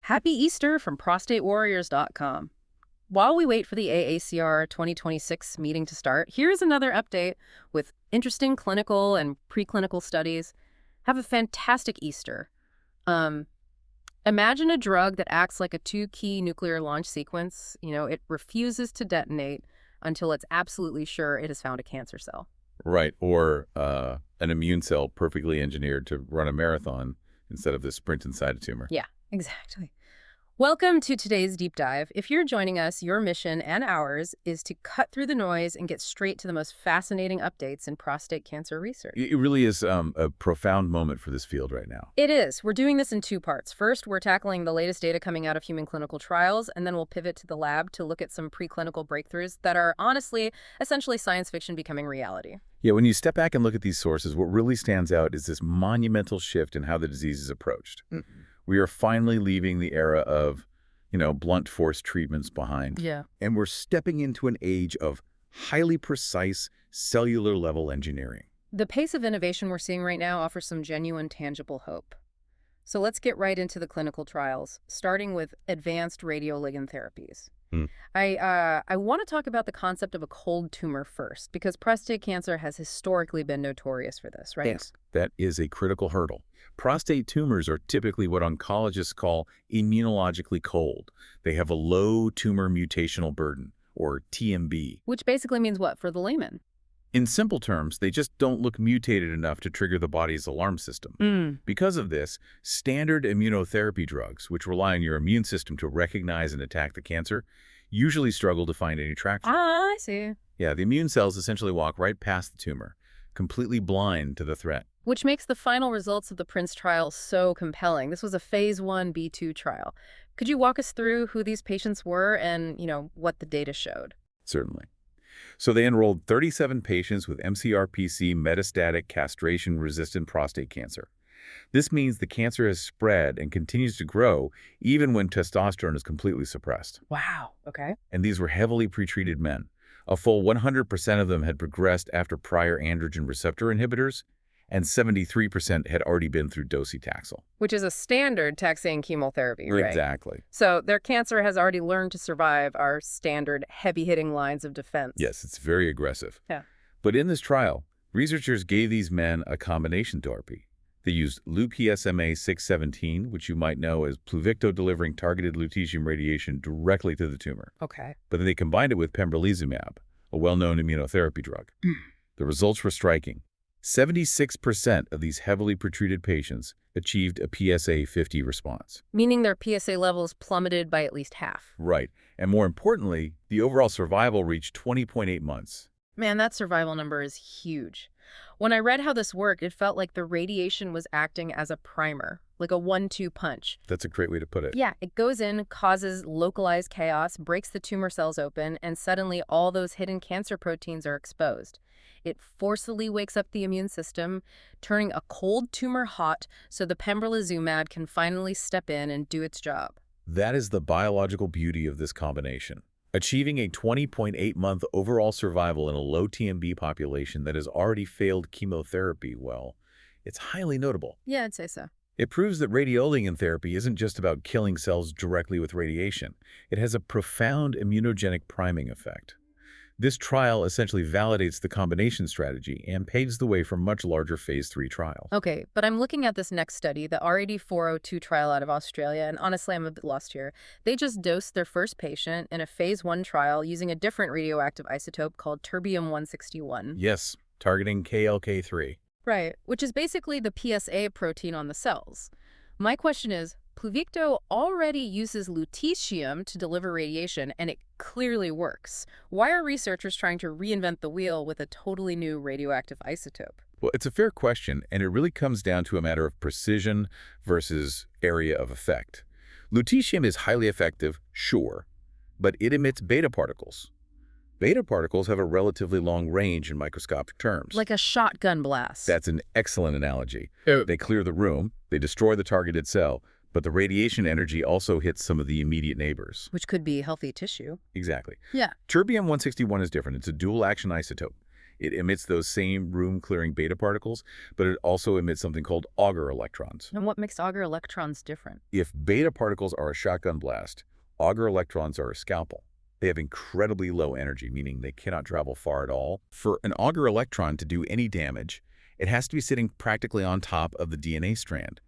Happy Easter from ProstateWarriors.com. While we wait for the AACR 2026 meeting to start, here's another update with interesting clinical and preclinical studies. Have a fantastic Easter. Imagine a drug that acts like a two-key nuclear launch sequence. It refuses to detonate until it's absolutely sure it has found a cancer cell. Right, or an immune cell perfectly engineered to run a marathon instead of the sprint inside a tumor. Yeah, exactly. Welcome to today's deep dive. If you're joining us, your mission and ours is to cut through the noise and get straight to the most fascinating updates in prostate cancer research. It really is a profound moment for this field right now. It is. We're doing this in two parts. First, we're tackling the latest data coming out of human clinical trials, and then we'll pivot to the lab to look at some preclinical breakthroughs that are honestly, essentially science fiction becoming reality. Yeah, when you step back and look at these sources, what really stands out is this monumental shift in how the disease is approached. Mm-hmm. We are finally leaving the era of, blunt force treatments behind. Yeah. And we're stepping into an age of highly precise cellular level engineering. The pace of innovation we're seeing right now offers some genuine, tangible hope. So let's get right into the clinical trials, starting with advanced radioligand therapies. I want to talk about the concept of a cold tumor first, because prostate cancer has historically been notorious for this, right? Yes, that is a critical hurdle. Prostate tumors are typically what oncologists call immunologically cold. They have a low tumor mutational burden, or TMB. Which basically means what for the layman? In simple terms, they just don't look mutated enough to trigger the body's alarm system. Because of this, standard immunotherapy drugs, which rely on your immune system to recognize and attack the cancer, usually struggle to find any traction. I see. Yeah, the immune cells essentially walk right past the tumor, completely blind to the threat. Which makes the final results of the PRINCE trial so compelling. This was a phase 1b2 trial. Could you walk us through who these patients were and, what the data showed? Certainly. So they enrolled 37 patients with mCRPC metastatic castration-resistant prostate cancer. This means the cancer has spread and continues to grow even when testosterone is completely suppressed. Wow. Okay. And these were heavily pretreated men. A full 100% of them had progressed after prior androgen receptor inhibitors, and 73% had already been through docetaxel. Which is a standard taxane chemotherapy, right? Exactly. So their cancer has already learned to survive our standard heavy-hitting lines of defense. Yes, it's very aggressive. Yeah. But in this trial, researchers gave these men a combination therapy. They used PSMA 617, which you might know as Pluvicto delivering targeted lutetium radiation directly to the tumor. Okay. But then they combined it with Pembrolizumab, a well-known immunotherapy drug. The results were striking. 76% of these heavily pretreated patients achieved a PSA 50 response. Meaning their PSA levels plummeted by at least half. Right. And more importantly, the overall survival reached 20.8 months. Man, that survival number is huge. When I read how this worked, it felt like the radiation was acting as a primer, like a 1-2 punch. That's a great way to put it. Yeah, it goes in, causes localized chaos, breaks the tumor cells open, and suddenly all those hidden cancer proteins are exposed. It forcefully wakes up the immune system, turning a cold tumor hot so the Pembrolizumab can finally step in and do its job. That is the biological beauty of this combination. Achieving a 20.8-month overall survival in a low TMB population that has already failed chemotherapy, well, it's highly notable. Yeah, I'd say so. It proves that radioligand therapy isn't just about killing cells directly with radiation. It has a profound immunogenic priming effect. This trial essentially validates the combination strategy and paves the way for much larger phase 3 trials. Okay, but I'm looking at this next study, the RAD402 trial out of Australia, and honestly, I'm a bit lost here. They just dosed their first patient in a phase 1 trial using a different radioactive isotope called terbium-161. Yes, targeting KLK3. Right, which is basically the PSA protein on the cells. My question is, Pluvicto already uses lutetium to deliver radiation, and it clearly works. Why are researchers trying to reinvent the wheel with a totally new radioactive isotope? Well, it's a fair question, and it really comes down to a matter of precision versus area of effect. Lutetium is highly effective, sure, but it emits beta particles. Beta particles have a relatively long range in microscopic terms. Like a shotgun blast. That's an excellent analogy. They clear the room, they destroy the targeted cell, but the radiation energy also hits some of the immediate neighbors. Which could be healthy tissue. Exactly. Yeah. Terbium-161 is different. It's a dual-action isotope. It emits those same room-clearing beta particles, but it also emits something called Auger electrons. And what makes Auger electrons different? If beta particles are a shotgun blast, Auger electrons are a scalpel. They have incredibly low energy, meaning they cannot travel far at all. For an Auger electron to do any damage, it has to be sitting practically on top of the DNA strand.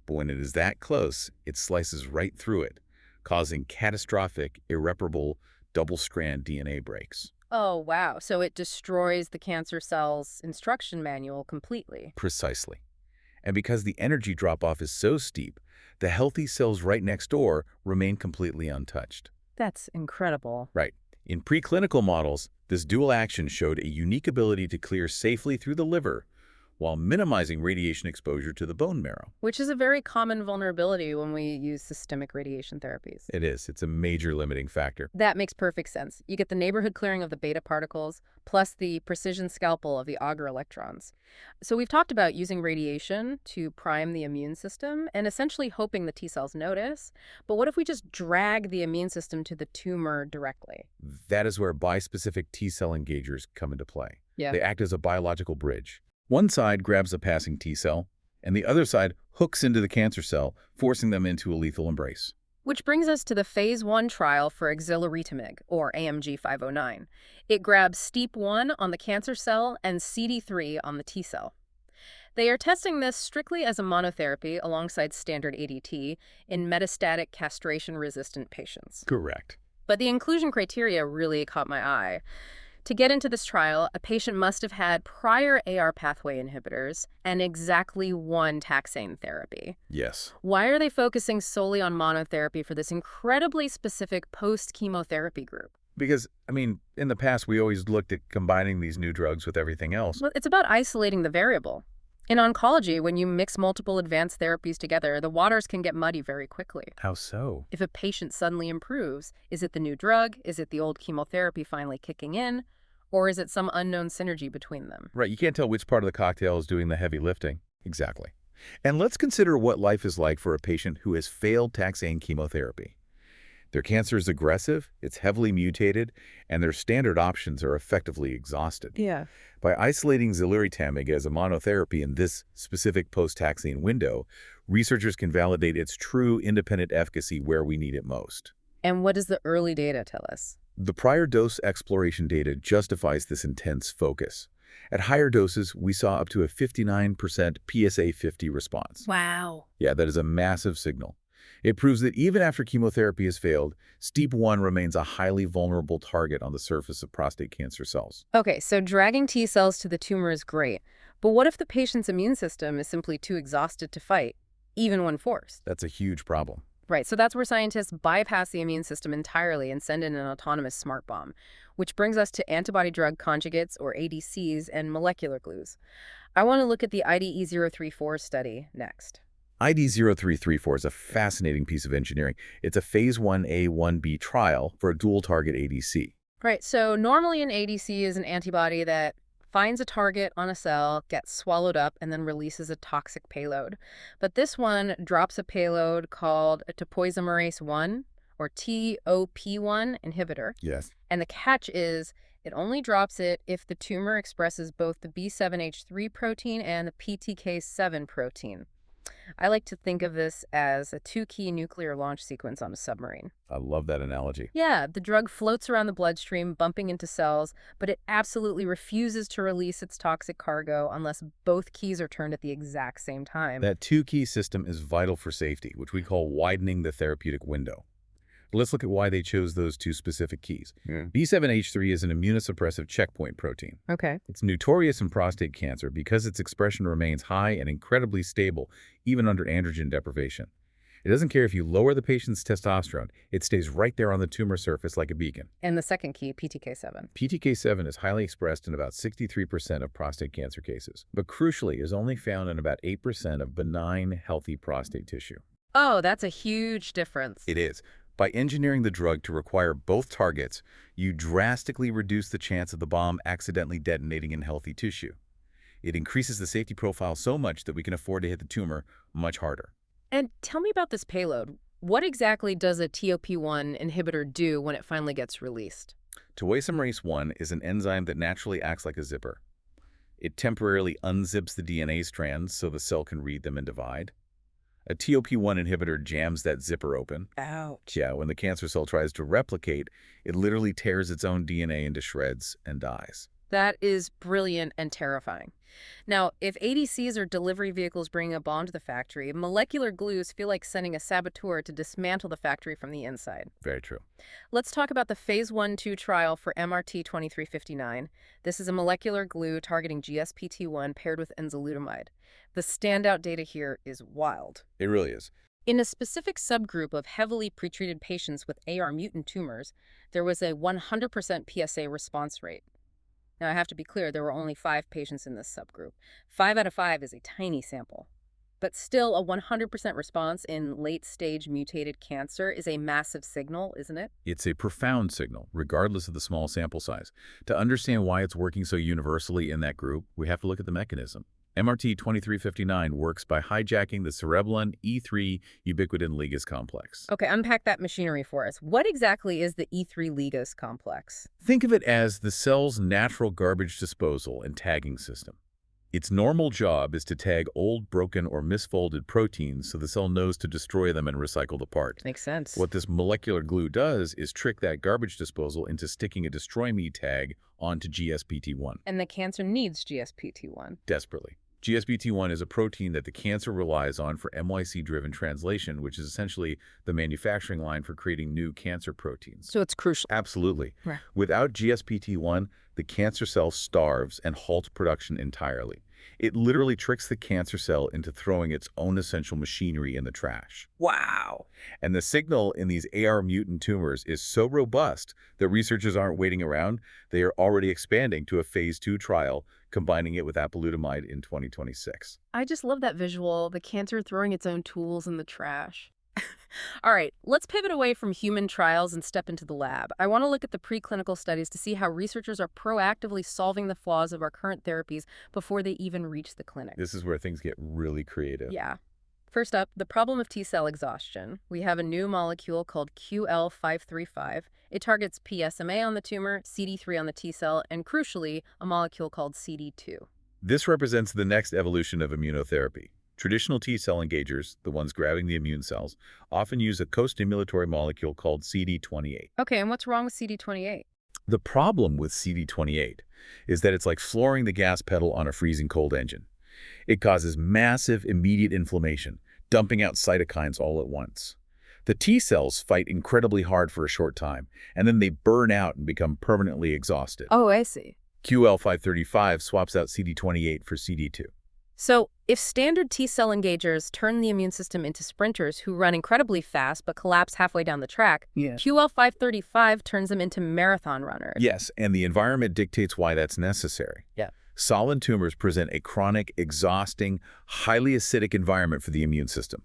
But when it is that close, it slices right through it, causing catastrophic, irreparable double-strand DNA breaks. Oh, wow. So it destroys the cancer cell's instruction manual completely. Precisely. And because the energy drop-off is so steep, the healthy cells right next door remain completely untouched. That's incredible. Right. In preclinical models, this dual action showed a unique ability to clear safely through the liver while minimizing radiation exposure to the bone marrow. Which is a very common vulnerability when we use systemic radiation therapies. It is. It's a major limiting factor. That makes perfect sense. You get the neighborhood clearing of the beta particles, plus the precision scalpel of the Auger electrons. So we've talked about using radiation to prime the immune system and essentially hoping the T cells notice. But what if we just drag the immune system to the tumor directly? That is where bispecific T-cell engagers come into play. Yeah. They act as a biological bridge. One side grabs a passing T-cell, and the other side hooks into the cancer cell, forcing them into a lethal embrace. Which brings us to the phase 1 trial for Xaluritamig, or AMG 509. It grabs STEAP1 on the cancer cell and CD3 on the T cell. They are testing this strictly as a monotherapy alongside standard ADT in metastatic castration-resistant patients. Correct. But the inclusion criteria really caught my eye. To get into this trial, a patient must have had prior AR pathway inhibitors and exactly one taxane therapy. Yes. Why are they focusing solely on monotherapy for this incredibly specific post-chemotherapy group? Because, in the past, we always looked at combining these new drugs with everything else. Well, it's about isolating the variable. In oncology, when you mix multiple advanced therapies together, the waters can get muddy very quickly. How so? If a patient suddenly improves, is it the new drug? Is it the old chemotherapy finally kicking in? Or is it some unknown synergy between them? Right, you can't tell which part of the cocktail is doing the heavy lifting. Exactly. And let's consider what life is like for a patient who has failed taxane chemotherapy. Their cancer is aggressive, it's heavily mutated, and their standard options are effectively exhausted. Yeah. By isolating Xaluritamig as a monotherapy in this specific post-taxane window, researchers can validate its true independent efficacy where we need it most. And what does the early data tell us? The prior dose exploration data justifies this intense focus. At higher doses, we saw up to a 59% PSA 50 response. Wow. Yeah, that is a massive signal. It proves that even after chemotherapy has failed, STEAP1 remains a highly vulnerable target on the surface of prostate cancer cells. Okay, so dragging T cells to the tumor is great, but what if the patient's immune system is simply too exhausted to fight, even when forced? That's a huge problem. Right, so that's where scientists bypass the immune system entirely and send in an autonomous smart bomb, which brings us to antibody-drug conjugates, or ADCs, and molecular glues. I want to look at the IDE034 study next. ID0334 is a fascinating piece of engineering. It's a phase 1A/1B trial for a dual-target ADC. Right, so normally an ADC is an antibody that finds a target on a cell, gets swallowed up, and then releases a toxic payload. But this one drops a payload called a topoisomerase 1, or TOP1 inhibitor. Yes. And the catch is it only drops it if the tumor expresses both the B7H3 protein and the PTK7 protein. I like to think of this as a two-key nuclear launch sequence on a submarine. I love that analogy. Yeah, the drug floats around the bloodstream, bumping into cells, but it absolutely refuses to release its toxic cargo unless both keys are turned at the exact same time. That two-key system is vital for safety, which we call widening the therapeutic window. Let's look at why they chose those two specific keys. Yeah. B7H3 is an immunosuppressive checkpoint protein. Okay. It's notorious in prostate cancer because its expression remains high and incredibly stable, even under androgen deprivation. It doesn't care if you lower the patient's testosterone, it stays right there on the tumor surface like a beacon. And the second key, PTK7. PTK7 is highly expressed in about 63% of prostate cancer cases, but crucially is only found in about 8% of benign, healthy prostate tissue. Oh, that's a huge difference. It is. By engineering the drug to require both targets, you drastically reduce the chance of the bomb accidentally detonating in healthy tissue. It increases the safety profile so much that we can afford to hit the tumor much harder. And tell me about this payload. What exactly does a TOP1 inhibitor do when it finally gets released? Topoisomerase 1 is an enzyme that naturally acts like a zipper. It temporarily unzips the DNA strands so the cell can read them and divide. A TOP1 inhibitor jams that zipper open. Ouch. Yeah, when the cancer cell tries to replicate, it literally tears its own DNA into shreds and dies. That is brilliant and terrifying. Now, if ADCs are delivery vehicles bringing a bomb to the factory, molecular glues feel like sending a saboteur to dismantle the factory from the inside. Very true. Let's talk about the phase 1/2 trial for MRT-2359. This is a molecular glue targeting GSPT1 paired with enzalutamide. The standout data here is wild. It really is. In a specific subgroup of heavily pretreated patients with AR mutant tumors, there was a 100% PSA response rate. Now, I have to be clear, there were only 5 patients in this subgroup. 5 out of 5 is a tiny sample. But still, a 100% response in late-stage mutated cancer is a massive signal, isn't it? It's a profound signal, regardless of the small sample size. To understand why it's working so universally in that group, we have to look at the mechanism. MRT-2359 works by hijacking the cereblin E3 ubiquitin ligase complex. Okay, unpack that machinery for us. What exactly is the E3 ligase complex? Think of it as the cell's natural garbage disposal and tagging system. Its normal job is to tag old, broken, or misfolded proteins so the cell knows to destroy them and recycle the part. Makes sense. What this molecular glue does is trick that garbage disposal into sticking a Destroy Me tag onto GSPT1. And the cancer needs GSPT1. Desperately. GSPT1 is a protein that the cancer relies on for MYC-driven translation, which is essentially the manufacturing line for creating new cancer proteins. So it's crucial. Absolutely. Right. Without GSPT1, the cancer cell starves and halts production entirely. It literally tricks the cancer cell into throwing its own essential machinery in the trash. Wow. And the signal in these AR mutant tumors is so robust that researchers aren't waiting around. They are already expanding to a phase 2 trial, combining it with apalutamide in 2026. I just love that visual, the cancer throwing its own tools in the trash. All right, let's pivot away from human trials and step into the lab. I want to look at the preclinical studies to see how researchers are proactively solving the flaws of our current therapies before they even reach the clinic. This is where things get really creative. Yeah. First up, the problem of T-cell exhaustion. We have a new molecule called QL535. It targets PSMA on the tumor, CD3 on the T-cell, and crucially, a molecule called CD2. This represents the next evolution of immunotherapy. Traditional T-cell engagers, the ones grabbing the immune cells, often use a co-stimulatory molecule called CD28. Okay, and what's wrong with CD28? The problem with CD28 is that it's like flooring the gas pedal on a freezing cold engine. It causes massive, immediate inflammation, dumping out cytokines all at once. The T-cells fight incredibly hard for a short time, and then they burn out and become permanently exhausted. Oh, I see. QL535 swaps out CD28 for CD2. So, if standard T-cell engagers turn the immune system into sprinters who run incredibly fast but collapse halfway down the track, QL535 turns them into marathon runners. Yes, and the environment dictates why that's necessary. Yeah. Solid tumors present a chronic, exhausting, highly acidic environment for the immune system.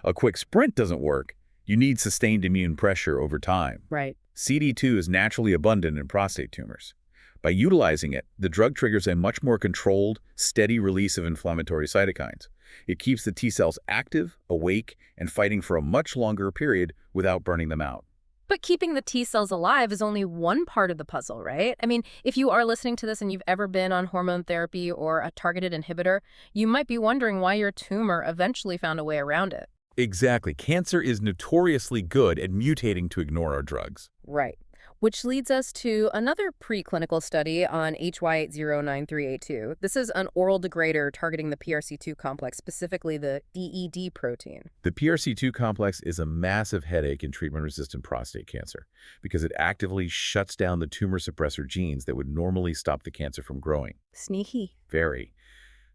A quick sprint doesn't work. You need sustained immune pressure over time. Right. CD2 is naturally abundant in prostate tumors. By utilizing it, the drug triggers a much more controlled, steady release of inflammatory cytokines. It keeps the T-cells active, awake, and fighting for a much longer period without burning them out. But keeping the T-cells alive is only one part of the puzzle, right? I mean, if you are listening to this and you've ever been on hormone therapy or a targeted inhibitor, you might be wondering why your tumor eventually found a way around it. Exactly. Cancer is notoriously good at mutating to ignore our drugs. Right. Which leads us to another preclinical study on HY809382. This is an oral degrader targeting the PRC2 complex, specifically the DED protein. The PRC2 complex is a massive headache in treatment-resistant prostate cancer because it actively shuts down the tumor suppressor genes that would normally stop the cancer from growing. Sneaky. Very.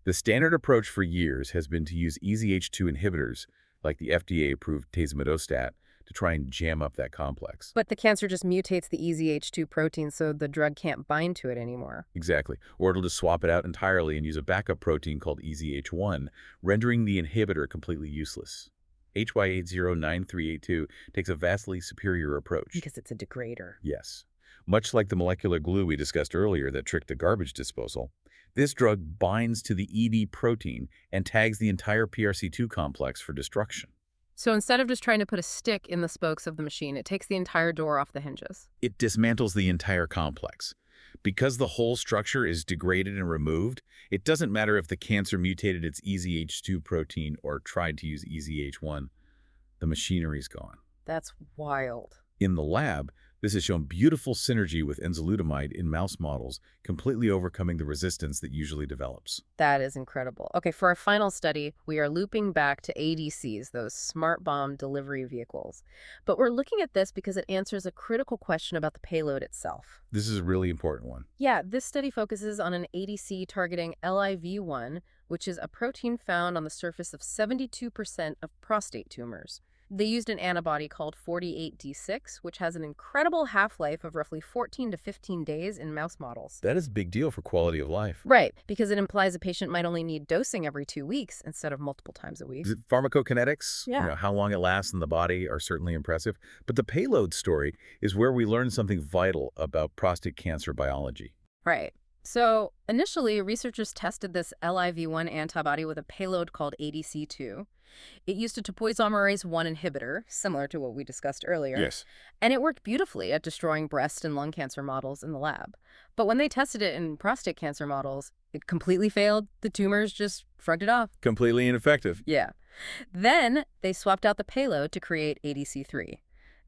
The standard approach for years has been to use EZH2 inhibitors, like the FDA-approved tazemetostat, to try and jam up that complex. But the cancer just mutates the EZH2 protein so the drug can't bind to it anymore. Exactly. Or it'll just swap it out entirely and use a backup protein called EZH1, rendering the inhibitor completely useless. HY809382 takes a vastly superior approach. Because it's a degrader. Yes. Much like the molecular glue we discussed earlier that tricked the garbage disposal, this drug binds to the ED protein and tags the entire PRC2 complex for destruction. So instead of just trying to put a stick in the spokes of the machine, it takes the entire door off the hinges. It dismantles the entire complex. Because the whole structure is degraded and removed, it doesn't matter if the cancer mutated its EZH2 protein or tried to use EZH1. The machinery's gone. That's wild. In the lab, this has shown beautiful synergy with enzalutamide in mouse models, completely overcoming the resistance that usually develops. That is incredible. Okay, for our final study, we are looping back to ADCs, those smart bomb delivery vehicles. But we're looking at this because it answers a critical question about the payload itself. This is a really important one. Yeah, this study focuses on an ADC targeting LIV1, which is a protein found on the surface of 72% of prostate tumors. They used an antibody called 48D6, which has an incredible half-life of roughly 14 to 15 days in mouse models. That is a big deal for quality of life. Right, because it implies a patient might only need dosing every 2 weeks instead of multiple times a week. The pharmacokinetics, Yeah. how long it lasts in the body, are certainly impressive. But the payload story is where we learn something vital about prostate cancer biology. Right. So initially, researchers tested this LIV1 antibody with a payload called ADC2. It used a topoisomerase 1 inhibitor, similar to what we discussed earlier. Yes. And it worked beautifully at destroying breast and lung cancer models in the lab. But when they tested it in prostate cancer models, it completely failed. The tumors just shrugged it off. Completely ineffective. Yeah. Then they swapped out the payload to create ADC3.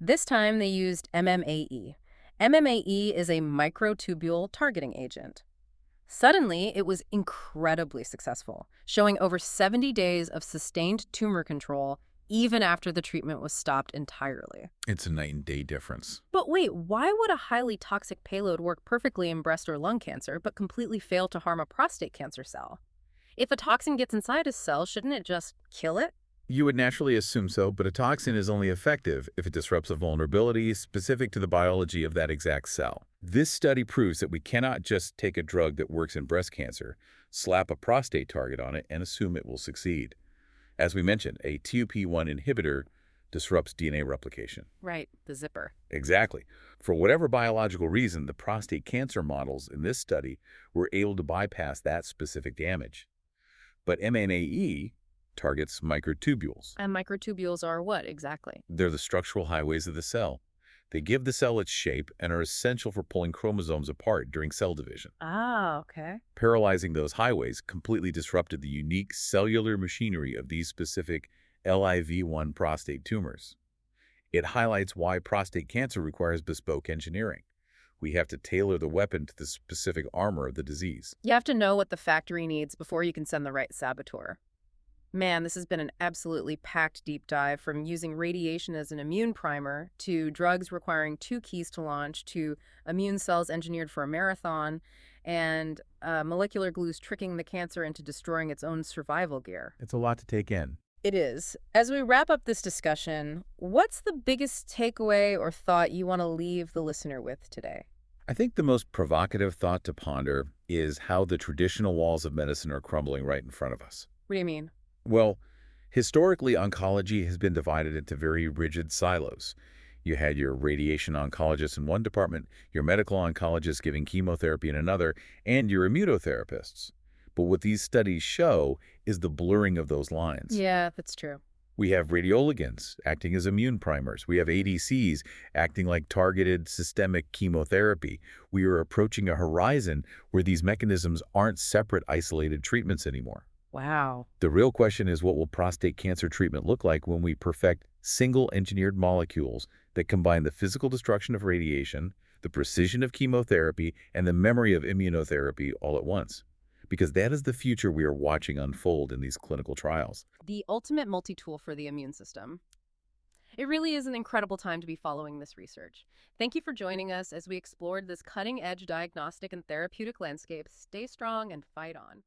This time they used MMAE. MMAE is a microtubule targeting agent. Suddenly, it was incredibly successful, showing over 70 days of sustained tumor control even after the treatment was stopped entirely. It's a night and day difference. But wait, why would a highly toxic payload work perfectly in breast or lung cancer but completely fail to harm a prostate cancer cell? If a toxin gets inside a cell, shouldn't it just kill it? You would naturally assume so, but a toxin is only effective if it disrupts a vulnerability specific to the biology of that exact cell. This study proves that we cannot just take a drug that works in breast cancer, slap a prostate target on it, and assume it will succeed. As we mentioned, a TUP1 inhibitor disrupts DNA replication. Right, the zipper. Exactly. For whatever biological reason, the prostate cancer models in this study were able to bypass that specific damage. But MMAE targets microtubules. And microtubules are what exactly? They're the structural highways of the cell. They give the cell its shape and are essential for pulling chromosomes apart during cell division. Ah, okay. Paralyzing those highways completely disrupted the unique cellular machinery of these specific LIV1 prostate tumors. It highlights why prostate cancer requires bespoke engineering. We have to tailor the weapon to the specific armor of the disease. You have to know what the factory needs before you can send the right saboteur. Man, this has been an absolutely packed deep dive, from using radiation as an immune primer to drugs requiring 2 keys to launch to immune cells engineered for a marathon and molecular glues tricking the cancer into destroying its own survival gear. It's a lot to take in. It is. As we wrap up this discussion, what's the biggest takeaway or thought you want to leave the listener with today? I think the most provocative thought to ponder is how the traditional walls of medicine are crumbling right in front of us. What do you mean? Well, historically, oncology has been divided into very rigid silos. You had your radiation oncologist in one department, your medical oncologist giving chemotherapy in another, and your immunotherapists. But what these studies show is the blurring of those lines. Yeah, that's true. We have radioligands acting as immune primers. We have ADCs acting like targeted systemic chemotherapy. We are approaching a horizon where these mechanisms aren't separate, isolated treatments anymore. Wow. The real question is, what will prostate cancer treatment look like when we perfect single engineered molecules that combine the physical destruction of radiation, the precision of chemotherapy, and the memory of immunotherapy all at once? Because that is the future we are watching unfold in these clinical trials. The ultimate multi-tool for the immune system. It really is an incredible time to be following this research. Thank you for joining us as we explored this cutting-edge diagnostic and therapeutic landscape. Stay strong and fight on.